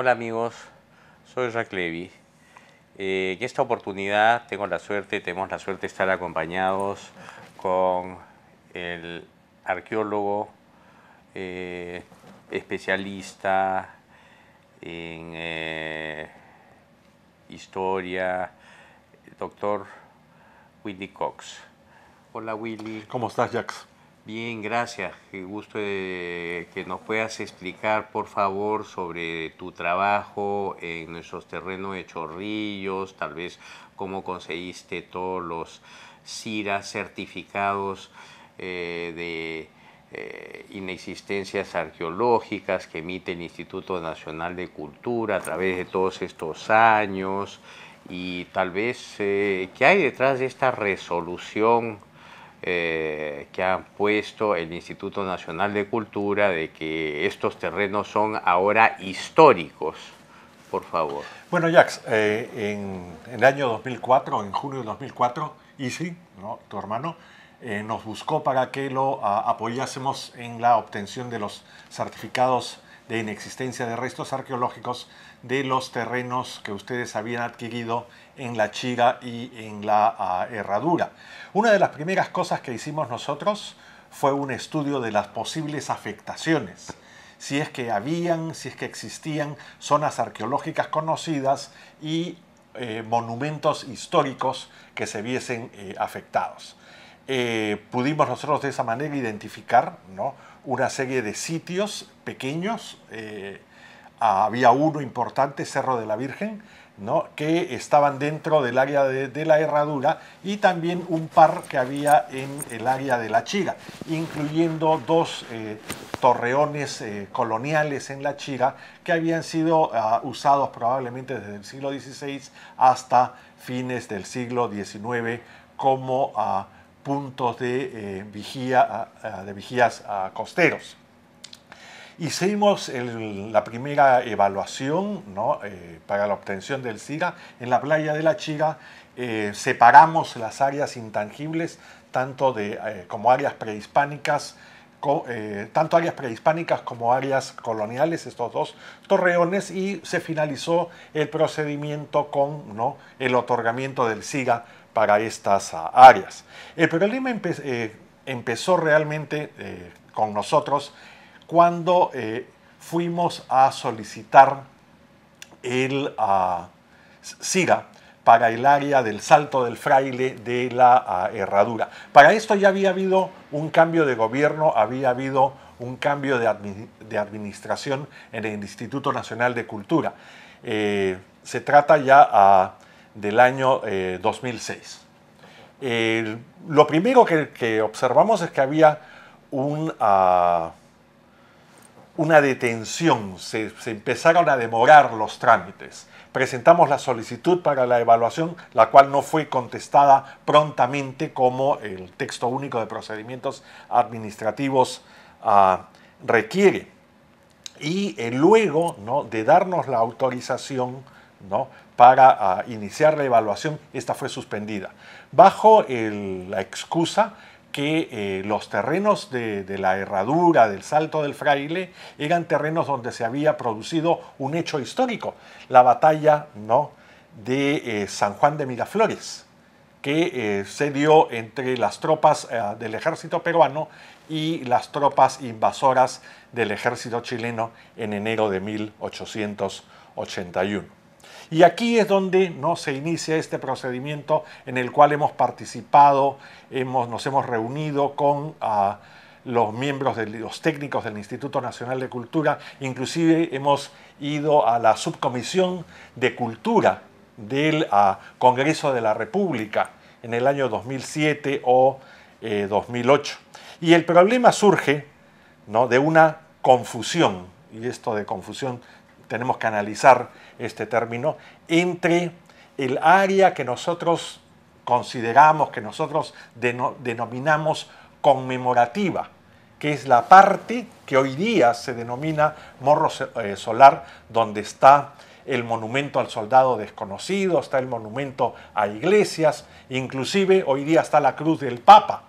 Hola amigos, soy Jack Levy. En esta oportunidad tenemos la suerte de estar acompañados con el arqueólogo especialista en historia, el doctor Willy Cox. Hola Willy. ¿Cómo estás, Jax? Bien, gracias. Qué gusto que nos puedas explicar, por favor, sobre tu trabajo en nuestros terrenos de Chorrillos, tal vez cómo conseguiste todos los CIRA certificados de inexistencias arqueológicas que emite el Instituto Nacional de Cultura a través de todos estos años y tal vez qué hay detrás de esta resolución que ha puesto el Instituto Nacional de Cultura de que estos terrenos son ahora históricos, por favor. Bueno, Jax, en el año 2004, en junio de 2004, Isi, ¿no?, tu hermano, nos buscó para que lo apoyásemos en la obtención de los certificados de inexistencia de restos arqueológicos de los terrenos que ustedes habían adquirido en la Chira y en la Herradura. Una de las primeras cosas que hicimos nosotros fue un estudio de las posibles afectaciones, si es que existían zonas arqueológicas conocidas y monumentos históricos que se viesen afectados. Pudimos nosotros de esa manera identificar, ¿no?, una serie de sitios pequeños. Había uno importante, Cerro de la Virgen, ¿no?, que estaban dentro del área de la Herradura, y también un par que había en el área de la Chira, incluyendo dos torreones coloniales en la Chira que habían sido usados probablemente desde el siglo XVI hasta fines del siglo XIX como puntos de vigías costeros. Hicimos la primera evaluación, ¿no?, para la obtención del CIRA en la playa de la Chira. Separamos las áreas intangibles como áreas prehispánicas, tanto áreas prehispánicas como áreas coloniales, estos dos torreones, y se finalizó el procedimiento con, ¿no?, el otorgamiento del CIRA para estas áreas. El problema empezó realmente con nosotros cuando fuimos a solicitar el CIRA para el área del Salto del Fraile de la Herradura. Para esto ya había habido un cambio de gobierno, había habido un cambio de administración en el Instituto Nacional de Cultura. Se trata ya del año 2006. Lo primero que observamos es que había una detención, se empezaron a demorar los trámites. Presentamos la solicitud para la evaluación, la cual no fue contestada prontamente como el texto único de procedimientos administrativos requiere. Y luego, ¿no?, de darnos la autorización, ¿no?, para iniciar la evaluación, esta fue suspendida, bajo la excusa que los terrenos de la Herradura, del Salto del Fraile, eran terrenos donde se había producido un hecho histórico, la batalla, ¿no?, de San Juan de Miraflores, que se dio entre las tropas del ejército peruano y las tropas invasoras del ejército chileno en enero de 1881. Y aquí es donde, ¿no?, se inicia este procedimiento en el cual hemos participado, nos hemos reunido con los miembros, los técnicos del Instituto Nacional de Cultura, inclusive hemos ido a la subcomisión de cultura del Congreso de la República en el año 2007 o 2008. Y el problema surge, ¿no?, de una confusión, y esto de confusión tenemos que analizar este término, entre el área que nosotros consideramos, que nosotros denominamos conmemorativa, que es la parte que hoy día se denomina Morro Solar, donde está el monumento al soldado desconocido, está el monumento a iglesias, inclusive hoy día está la cruz del Papa,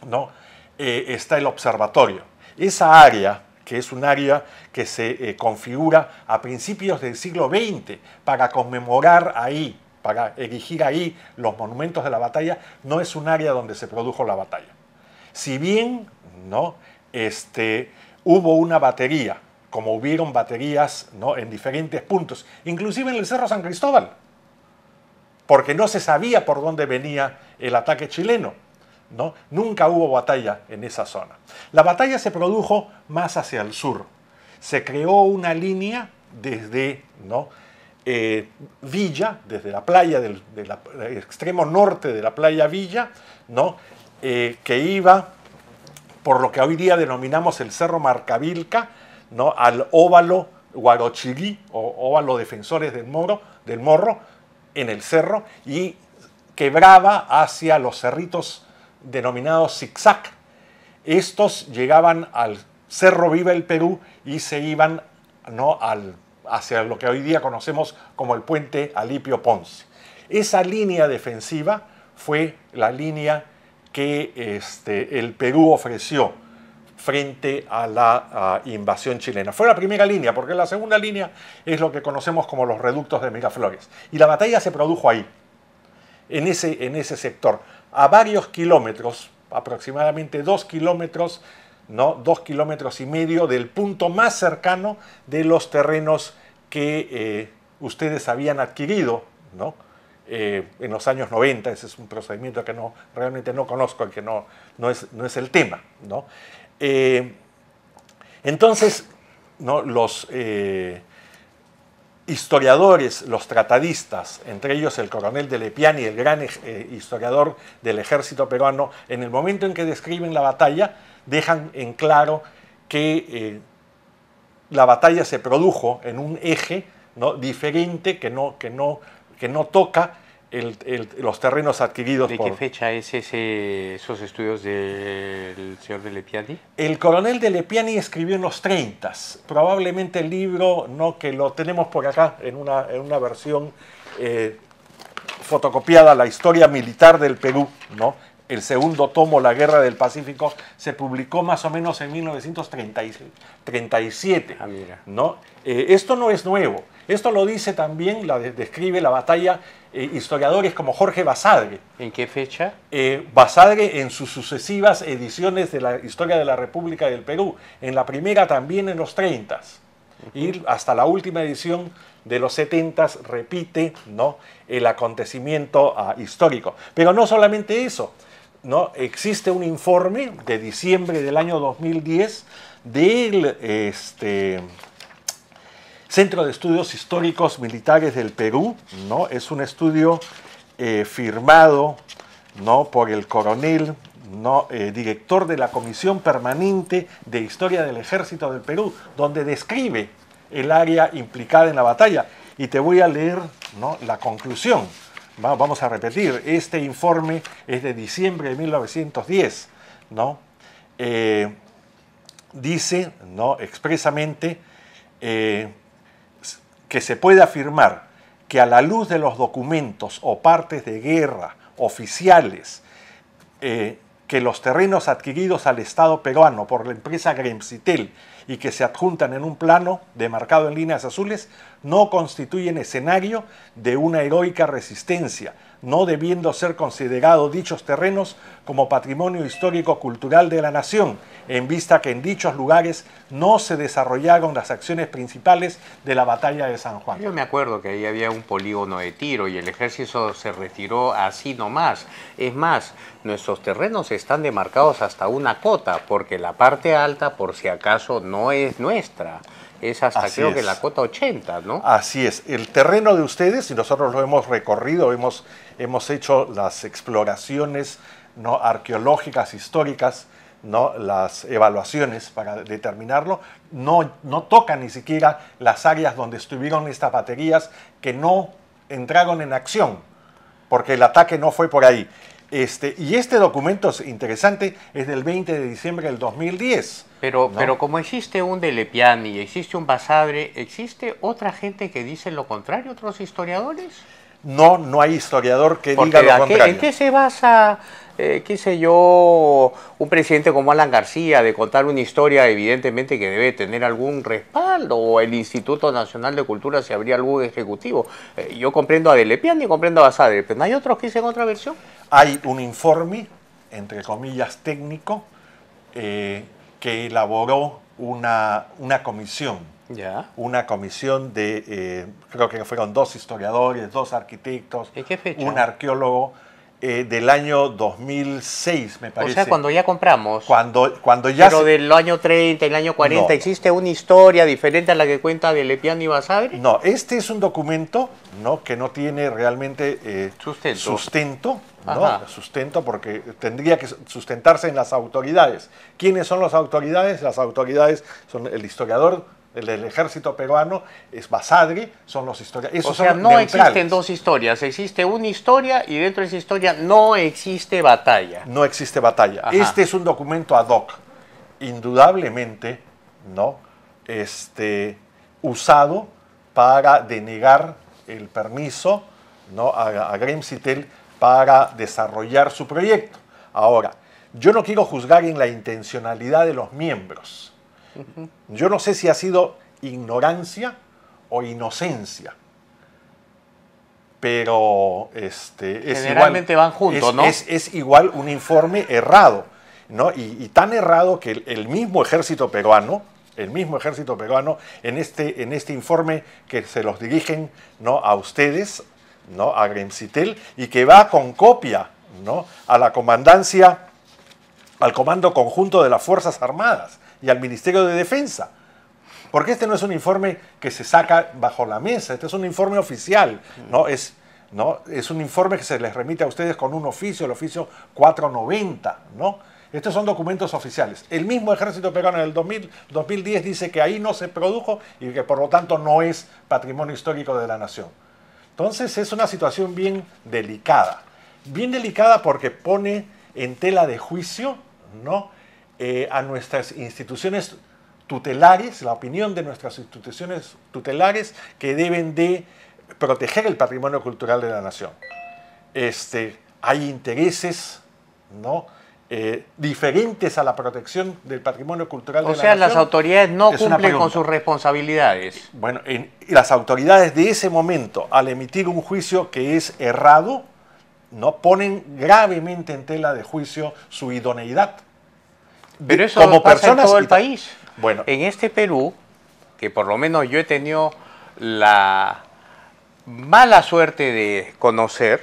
¿no? Está el observatorio. Esa área que es un área que se configura a principios del siglo XX para conmemorar ahí, para erigir ahí los monumentos de la batalla, no es un área donde se produjo la batalla. Si bien, ¿no?, hubo una batería, como hubieron baterías, ¿no?, en diferentes puntos, inclusive en el Cerro San Cristóbal, porque no se sabía por dónde venía el ataque chileno, ¿no? Nunca hubo batalla en esa zona. La batalla se produjo más hacia el sur. Se creó una línea desde, ¿no?, Villa, desde la playa del extremo norte de la playa Villa, ¿no?, que iba por lo que hoy día denominamos el Cerro Marcavilca, ¿no?, al óvalo Guarochirí o óvalo Defensores del Morro, en el cerro, y quebraba hacia los cerritos denominados zigzag. Estos llegaban al Cerro Viva el Perú y se iban, ¿no?, hacia lo que hoy día conocemos como el puente Alipio Ponce. Esa línea defensiva fue la línea que el Perú ofreció frente a la invasión chilena. Fue la primera línea, porque la segunda línea es lo que conocemos como los reductos de Miraflores. Y la batalla se produjo ahí, en ese sector, a varios kilómetros, aproximadamente 2 kilómetros, ¿no?, 2,5 kilómetros del punto más cercano de los terrenos que ustedes habían adquirido, ¿no?, en los años 90. Ese es un procedimiento que realmente no conozco, que no es el tema, ¿no? Entonces, ¿no?, los historiadores, los tratadistas, entre ellos el coronel de Lepiani, el gran historiador del ejército peruano, en el momento en que describen la batalla, dejan en claro que la batalla se produjo en un eje, ¿no?, diferente, que no toca los terrenos adquiridos. ¿De qué fecha es esos estudios del señor de Lepiani? El coronel de Lepiani escribió en los 30. Probablemente el libro, ¿no?, que lo tenemos por acá en una versión fotocopiada, La historia militar del Perú, ¿no?, el segundo tomo, La Guerra del Pacífico, se publicó más o menos en 1937. Ah, mira. ¿No? Esto no es nuevo. Esto lo dice también, describe la batalla, historiadores como Jorge Basadre. ¿En qué fecha? Basadre en sus sucesivas ediciones de la Historia de la República del Perú. En la primera también en los 30. Y hasta la última edición de los 70 repite, ¿no?, el acontecimiento histórico. Pero no solamente eso, ¿no? Existe un informe de diciembre del año 2010 del Centro de Estudios Históricos Militares del Perú, ¿no? Es un estudio firmado, ¿no?, por el coronel, ¿no?, director de la Comisión Permanente de Historia del Ejército del Perú, donde describe el área implicada en la batalla. Y te voy a leer, ¿no?, la conclusión. Vamos a repetir, este informe es de diciembre de 1910, ¿no? Dice, ¿no?, expresamente que se puede afirmar que a la luz de los documentos o partes de guerra oficiales que los terrenos adquiridos al Estado peruano por la empresa Gremsitel y que se adjuntan en un plano demarcado en líneas azules, no constituyen escenario de una heroica resistencia, no debiendo ser considerados dichos terrenos como patrimonio histórico-cultural de la nación, en vista que en dichos lugares no se desarrollaron las acciones principales de la batalla de San Juan. Yo me acuerdo que ahí había un polígono de tiro y el ejército se retiró así nomás. Es más, nuestros terrenos están demarcados hasta una cota, porque la parte alta, por si acaso, no es nuestra. Es hasta Así creo es. que la cota 80, ¿no? Así es. El terreno de ustedes, y nosotros lo hemos recorrido, hemos hecho las exploraciones, ¿no?, arqueológicas, históricas, ¿no?, las evaluaciones para determinarlo, no tocan ni siquiera las áreas donde estuvieron estas baterías que no entraron en acción, porque el ataque no fue por ahí. Y este documento es interesante, es del 20 de diciembre del 2010. Pero ¿no? como existe un de Lepiani, existe un Basadre, ¿existe otra gente que dice lo contrario, otros historiadores? No hay historiador que Porque diga lo contrario. ¿en qué se basa, qué sé yo, un presidente como Alan García de contar una historia evidentemente que debe tener algún respaldo, o el Instituto Nacional de Cultura si habría algún ejecutivo? Yo comprendo a De Lepiane y comprendo a Basadre, pero ¿no hay otros que dicen otra versión? Hay un informe, entre comillas, técnico, que elaboró una comisión. Ya. Una comisión de, creo que fueron 2 historiadores, 2 arquitectos, ¿En qué fecha? un arqueólogo, del año 2006, me parece. O sea, cuando ya compramos. Cuando ya Pero del año 30, el año 40, No. ¿existe una historia diferente a la que cuenta De Lepiane y Basadre? No, este es un documento, ¿no?, que no tiene realmente Sustento. sustento, porque tendría que sustentarse en las autoridades. ¿Quiénes son las autoridades? Las autoridades son el historiador, el del ejército peruano, es Basadre, son los historiadores. O sea, no existen 2 historias, existe una historia y dentro de esa historia no existe batalla. No existe batalla. Ajá. Este es un documento ad hoc, indudablemente, ¿no?, usado para denegar el permiso, ¿no?, a Gremsitel para desarrollar su proyecto. Ahora, yo no quiero juzgar en la intencionalidad de los miembros. Yo no sé si ha sido ignorancia o inocencia, pero Generalmente van juntos, ¿no? Es igual un informe errado, ¿no? Y tan errado que el mismo ejército peruano, en este informe que se los dirigen, ¿no?, a ustedes, ¿no?, a Gremsitel, y que va con copia, ¿no?, a la comandancia, al Comando Conjunto de las Fuerzas Armadas y al Ministerio de Defensa. Porque este no es un informe que se saca bajo la mesa, este es un informe oficial, ¿no? Es un informe que se les remite a ustedes con un oficio, el oficio 490, ¿no? Estos son documentos oficiales. El mismo ejército peruano en el 2010 dice que ahí no se produjo y que por lo tanto no es patrimonio histórico de la nación. Entonces es una situación bien delicada porque pone en tela de juicio, ¿no?, a nuestras instituciones tutelares, la opinión de nuestras instituciones tutelares que deben de proteger el patrimonio cultural de la nación. Hay intereses, ¿no?, diferentes a la protección del patrimonio cultural de la nación. O sea, las autoridades no cumplen con sus responsabilidades. Bueno, las autoridades de ese momento, al emitir un juicio que es errado, ¿no?, ponen gravemente en tela de juicio su idoneidad. Pero eso como pasa en personas todo el país. Bueno, en este Perú, que por lo menos yo he tenido la mala suerte de conocer,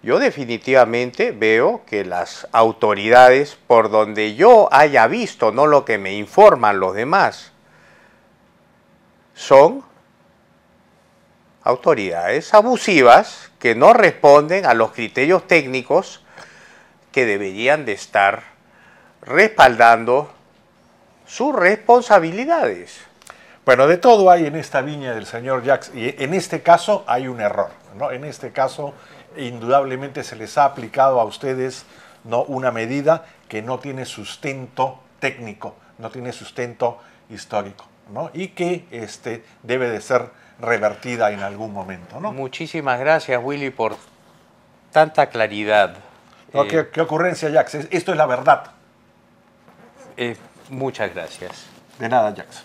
yo definitivamente veo que las autoridades, por donde yo haya visto, no lo que me informan los demás, son autoridades abusivas que no responden a los criterios técnicos que deberían de estar respaldando sus responsabilidades. Bueno, de todo hay en esta viña del señor Jacques, y en este caso hay un error, ¿no? En este caso, indudablemente se les ha aplicado a ustedes, ¿no?, una medida que no tiene sustento técnico, no tiene sustento histórico, ¿no?, y que debe de ser revertida en algún momento, ¿no? Muchísimas gracias, Willy, por tanta claridad. ¿No? ¿Qué ocurrencia, Jacques? Esto es la verdad. Muchas gracias. De nada, Jacques.